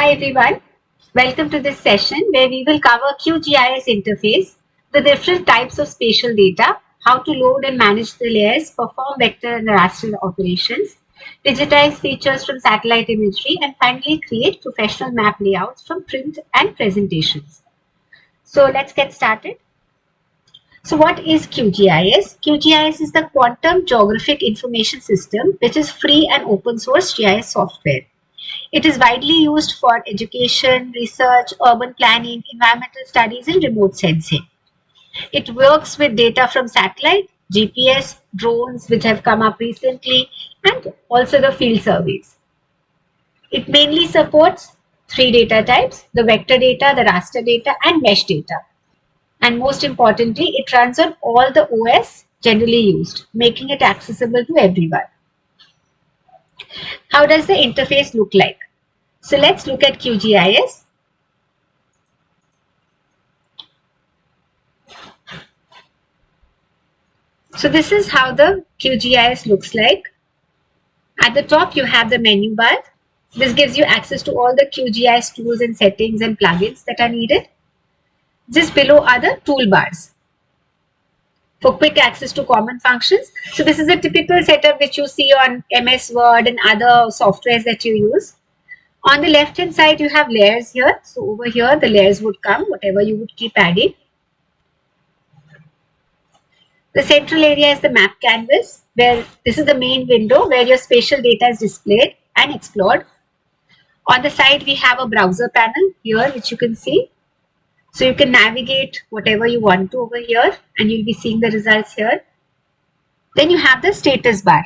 Hi everyone, welcome to this session where we will cover QGIS interface, the different types of spatial data, how to load and manage the layers, perform vector and raster operations, digitize features from satellite imagery, and finally create professional map layouts from print and presentations. So let's get started. So what is QGIS? QGIS is the Quantum Geographic Information System, which is free and open source GIS software. It is widely used for education, research, urban planning, environmental studies, and remote sensing. It works with data from satellite, GPS, drones, which have come up recently, and also the field surveys. It mainly supports three data types: the vector data, the raster data, and mesh data. And most importantly, it runs on all the OS generally used, making it accessible to everyone. How does the interface look like? So let's look at QGIS. So this is how the QGIS looks like. At the top, you have the menu bar. This gives you access to all the QGIS tools and settings and plugins that are needed. Just below are the toolbars for quick access to common functions. So this is a typical setup which you see on MS Word and other softwares that you use. On the left hand side, you have layers here. So over here, the layers would come, whatever you would keep adding. The central area is the map canvas, where this is the main window where your spatial data is displayed and explored. On the side, we have a browser panel here, which you can see. So you can navigate whatever you want to over here, and you'll be seeing the results here. Then you have the status bar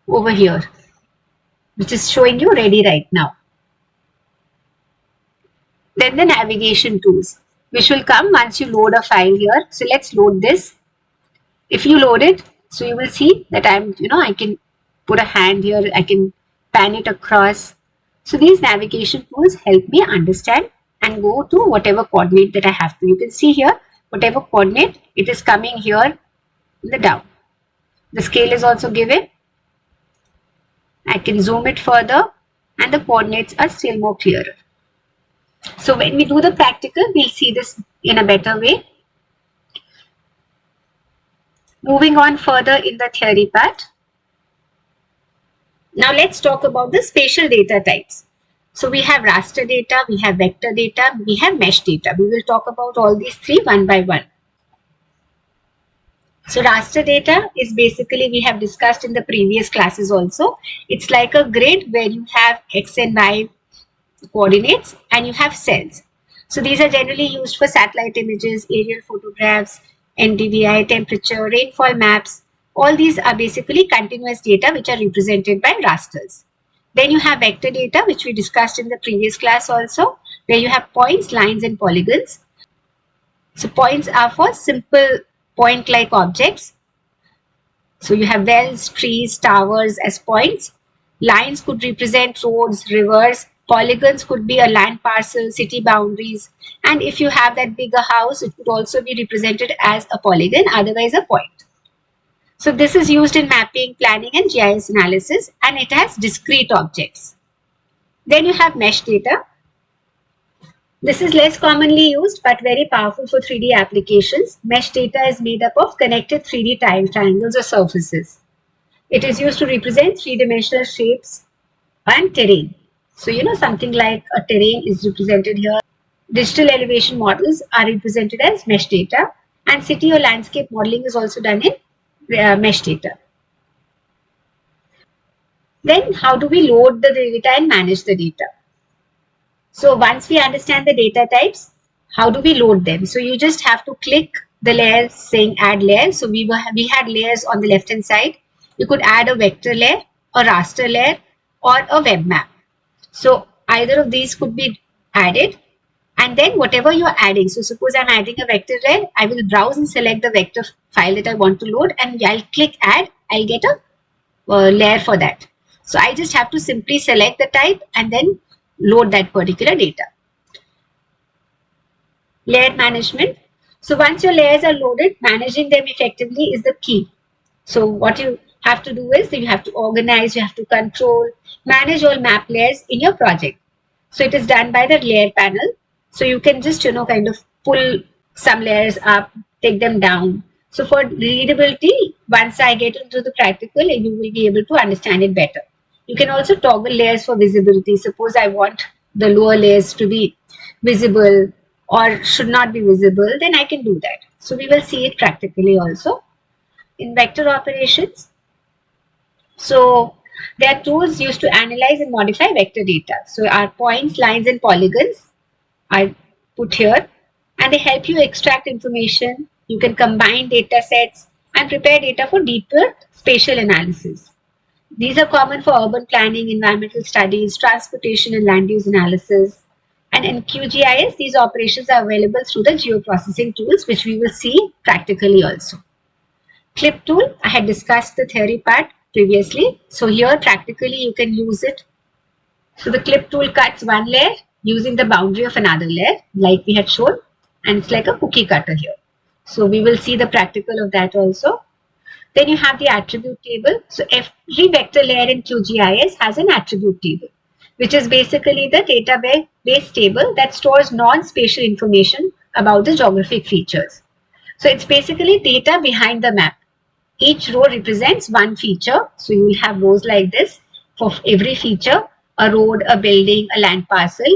over here, which is showing you ready right now. Then the navigation tools, which will come once you load a file here. So let's load this. If you load it, so you will see that I can put a hand here, I can pan it across. So these navigation tools help me understand and go to whatever coordinate that I have to. You can see here, whatever coordinate, it is coming here in the down. The scale is also given. I can zoom it further and the coordinates are still more clearer. So when we do the practical, we'll see this in a better way. Moving on further in the theory part. Now let's talk about the spatial data types. So we have raster data, we have vector data, we have mesh data. We will talk about all these three one by one. So raster data is basically, we have discussed in the previous classes also. It's like a grid where you have X and Y coordinates and you have cells. So these are generally used for satellite images, aerial photographs, NDVI, temperature, rainfall maps. All these are basically continuous data which are represented by rasters. Then you have vector data, which we discussed in the previous class also, where you have points, lines, and polygons. So points are for simple point-like objects. So you have wells, trees, towers as points. Lines could represent roads, rivers. Polygons could be a land parcel, city boundaries. And if you have that bigger house, it could also be represented as a polygon, otherwise a point. So this is used in mapping, planning, and GIS analysis, and it has discrete objects. Then you have mesh data. This is less commonly used but very powerful for 3D applications. Mesh data is made up of connected 3D triangles or surfaces. It is used to represent three-dimensional shapes and terrain. So, something like a terrain is represented here. Digital elevation models are represented as mesh data, and city or landscape modeling is also done in mesh data. Then how do we load the data and manage the data? So once we understand the data types, how do we load them? So you just have to click the layer saying add layer. So we had layers on the left hand side. You could add a vector layer, a raster layer, or a web map. So either of these could be added, and then whatever you're adding. So suppose I'm adding a vector layer, I will browse and select the vector file that I want to load, and I'll click add. I'll get a layer for that. So I just have to simply select the type and then load that particular data. Layer management. So once your layers are loaded, managing them effectively is the key. So what you have to do is you have to organize, you have to control, manage all map layers in your project. So it is done by the layer panel. So you can just, kind of pull some layers up, take them down. So for readability, once I get into the practical, you will be able to understand it better. You can also toggle layers for visibility. Suppose I want the lower layers to be visible or should not be visible, then I can do that. So we will see it practically also. In vector operations, so there are tools used to analyze and modify vector data. So our points, lines, and polygons are put here, and they help you extract information. You can combine data sets and prepare data for deeper spatial analysis. These are common for urban planning, environmental studies, transportation, and land use analysis. And in QGIS, these operations are available through the geoprocessing tools, which we will see practically also. Clip tool, I had discussed the theory part previously. So here practically you can use it. So the clip tool cuts one layer using the boundary of another layer like we had shown, and it's like a cookie cutter here. So we will see the practical of that also. Then you have the attribute table. So every vector layer in QGIS has an attribute table, which is basically the database table that stores non-spatial information about the geographic features. So it's basically data behind the map. Each row represents one feature. So you will have rows like this for every feature, a road, a building, a land parcel,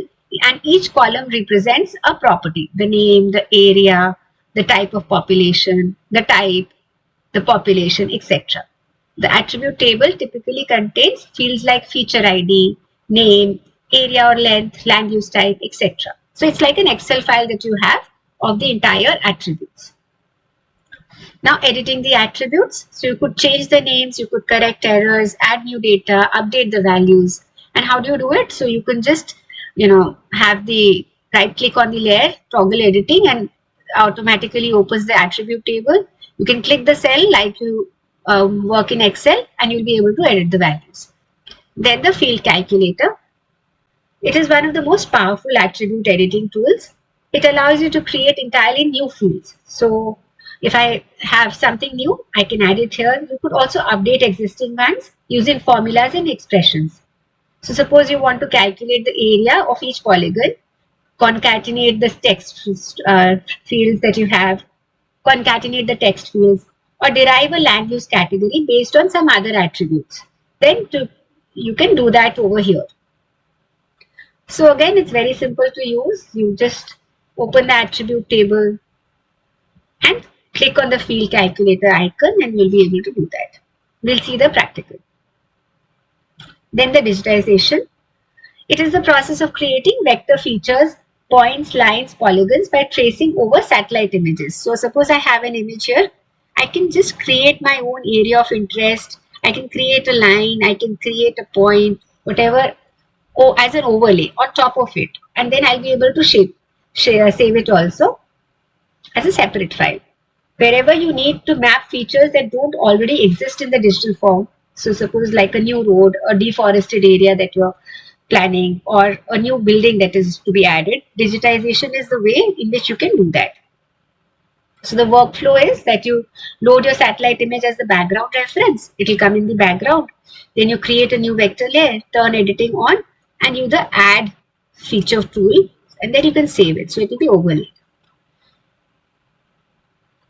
and each column represents a property, the name, the area, the type of population, the type, the population, etc. The attribute table typically contains fields like feature ID, name, area or length, land use type, etc. So it's like an Excel file that you have of the entire attributes. Now editing the attributes. So you could change the names, you could correct errors, add new data, update the values. And how do you do it? So you can just, have the right click on the layer, toggle editing, and automatically opens the attribute table. You can click the cell like you work in Excel, and you'll be able to edit the values. Then the field calculator. It is one of the most powerful attribute editing tools. It allows you to create entirely new fields. So if I have something new, I can add it here. You could also update existing ones using formulas and expressions. So suppose you want to calculate the area of each polygon, concatenate the text fields that you have, concatenate the text fields, or derive a land use category based on some other attributes. Then you can do that over here. So again, it's very simple to use. You just open the attribute table and click on the field calculator icon, and you'll be able to do that. We'll see the practical. Then the digitization. It is the process of creating vector features, points, lines, polygons by tracing over satellite images. So suppose I have an image here. I can just create my own area of interest. I can create a line. I can create a point, whatever, as an overlay on top of it. And then I'll be able to save it also as a separate file. Wherever you need to map features that don't already exist in the digital form. So suppose like a new road, a deforested area that you're planning, or a new building that is to be added, digitization is the way in which you can do that. So the workflow is that you load your satellite image as the background reference. It will come in the background. Then you create a new vector layer, turn editing on, and use the add feature tool, and then you can save it. So it will be overlaid.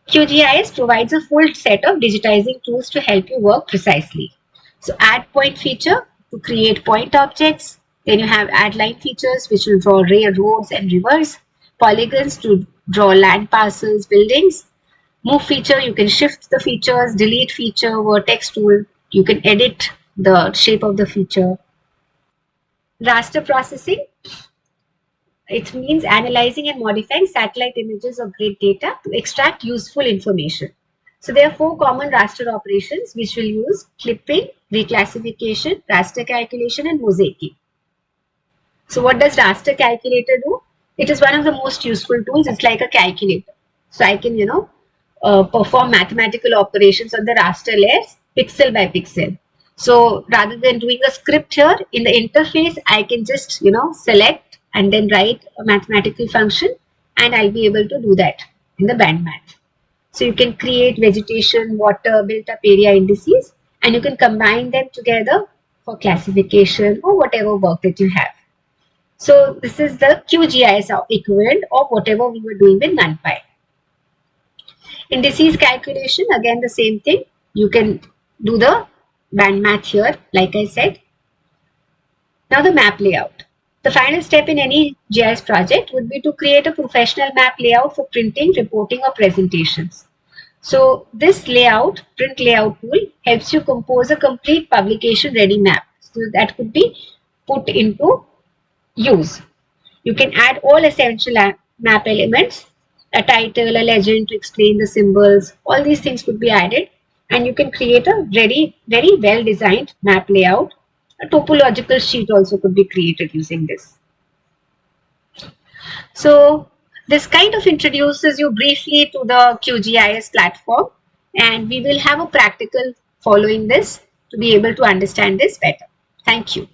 QGIS provides a full set of digitizing tools to help you work precisely. So add point feature to create point objects. Then you have add line features, which will draw roads and rivers. Polygons to draw land parcels, buildings. Move feature, you can shift the features. Delete feature, vertex tool, you can edit the shape of the feature. Raster processing. It means analyzing and modifying satellite images of grid data to extract useful information. So there are 4 common raster operations which will use clipping, reclassification, raster calculation, and mosaicing. So what does raster calculator do? It is one of the most useful tools. It's like a calculator. So I can, perform mathematical operations on the raster layers pixel by pixel. So rather than doing a script here in the interface, I can just, select and then write a mathematical function, and I'll be able to do that in the band math. So you can create vegetation, water, built up area indices, and you can combine them together for classification or whatever work that you have. So this is the QGIS equivalent of whatever we were doing with NumPy. Indices calculation, again the same thing. You can do the band math here, like I said. Now the map layout. The final step in any GIS project would be to create a professional map layout for printing, reporting, or presentations. So this layout, print layout tool, helps you compose a complete publication ready map. So that could be put into use. You can add all essential map elements, a title, a legend to explain the symbols, all these things could be added, and you can create a very well designed map layout. A topological sheet also could be created using this. So this kind of introduces you briefly to the QGIS platform, and we will have a practical following this to be able to understand this better. Thank you.